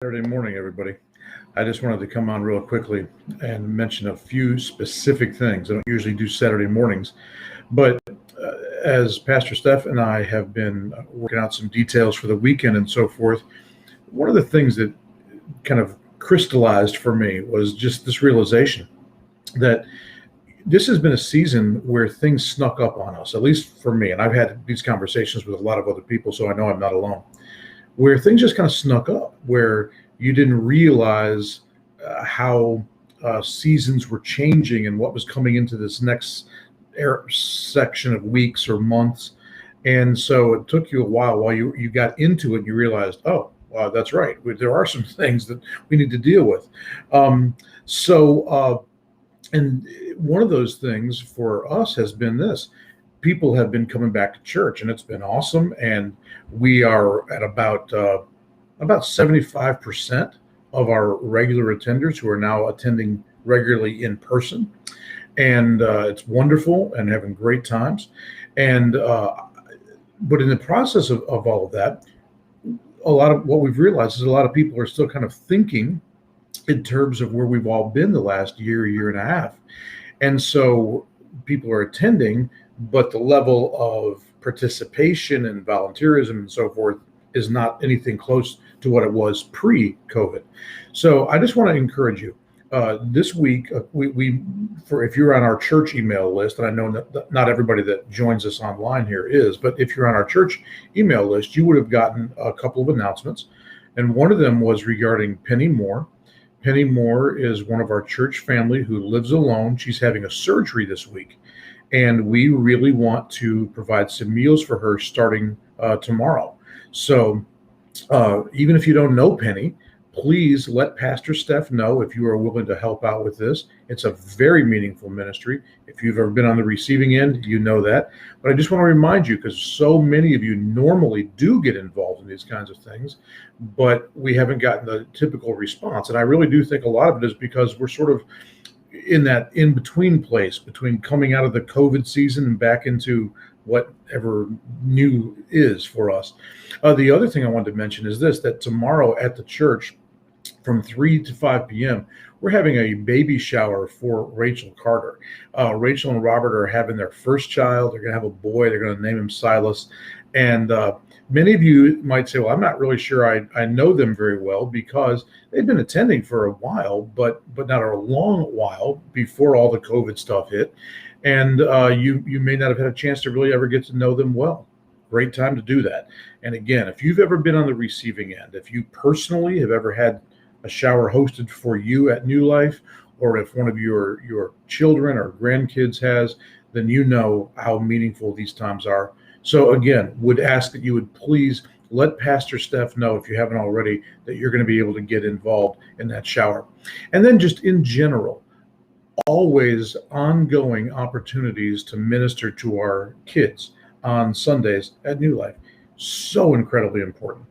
Saturday morning, everybody. I just wanted to come on real quickly and mention a few specific things. I don't usually do Saturday mornings, but as Pastor Steph and I have been working out some details for the weekend and so forth, one of the things that kind of crystallized for me was just this realization that this has been a season where things snuck up on us, at least for me. And I've had these conversations with a lot of other people, so I know I'm not alone, where things just kind of snuck up, where you didn't realize how seasons were changing and what was coming into this next section of weeks or months. And so it took you a while you got into it and you realized, oh, wow, that's right. There are some things that we need to deal with. And one of those things for us has been this. People have been coming back to church, and it's been awesome. And we are at about 75% of our regular attenders who are now attending regularly in person. And it's wonderful and having great times. And but in the process of all of that, a lot of what we've realized is a lot of people are still kind of thinking in terms of where we've all been the last year and a half. And so people are attending, but the level of participation and volunteerism and so forth is not anything close to what it was pre-COVID. So I just want to encourage you. This week, if you're on our church email list, and I know that not everybody that joins us online here is, but if you're on our church email list, you would have gotten a couple of announcements. And one of them was regarding Penny Moore. Penny Moore is one of our church family who lives alone. She's having a surgery this week. And we really want to provide some meals for her starting tomorrow. So even if you don't know Penny, please let Pastor Steph know if you are willing to help out with this. It's a very meaningful ministry. If you've ever been on the receiving end, you know that. But I just want to remind you, because so many of you normally do get involved in these kinds of things, but we haven't gotten the typical response. And I really do think a lot of it is because we're sort of in that in-between place between coming out of the COVID season and back into whatever new is for us. The other thing I wanted to mention is this, that tomorrow at the church from 3 to 5 p.m., we're having a baby shower for Rachel Carter. Rachel and Robert are having their first child. They're going to have a boy. They're going to name him Silas. And many of you might say, well, I'm not really sure I know them very well because they've been attending for a while, but not a long while before all the COVID stuff hit. And you may not have had a chance to really ever get to know them well. Great time to do that. And again, if you've ever been on the receiving end, if you personally have ever had a shower hosted for you at New Life, or if one of your children or grandkids has, then you know how meaningful these times are. So again, would ask that you would please let Pastor Steph know, if you haven't already, that you're going to be able to get involved in that shower. And then just in general, always ongoing opportunities to minister to our kids on Sundays at New Life. So incredibly important.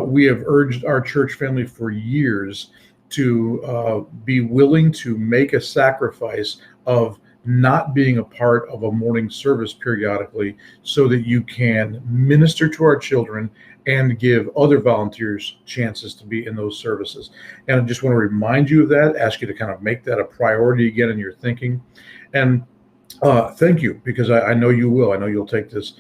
We have urged our church family for years to be willing to make a sacrifice of not being a part of a morning service periodically so that you can minister to our children and give other volunteers chances to be in those services. And I just want to remind you of that, ask you to kind of make that a priority again in your thinking. And thank you, because I know you will. I know you'll take this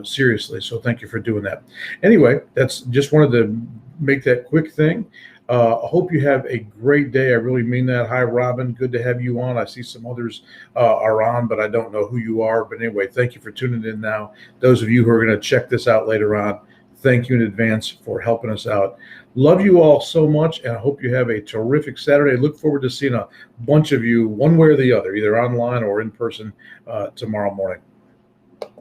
seriously. So thank you for doing that. Anyway, that's just wanted to make that quick thing. I hope you have a great day. I really mean that. Hi, Robin. Good to have you on. I see some others are on, but I don't know who you are. But anyway, thank you for tuning in now. Those of you who are going to check this out later on, thank you in advance for helping us out. Love you all so much, and I hope you have a terrific Saturday. Look forward to seeing a bunch of you one way or the other, either online or in person tomorrow morning.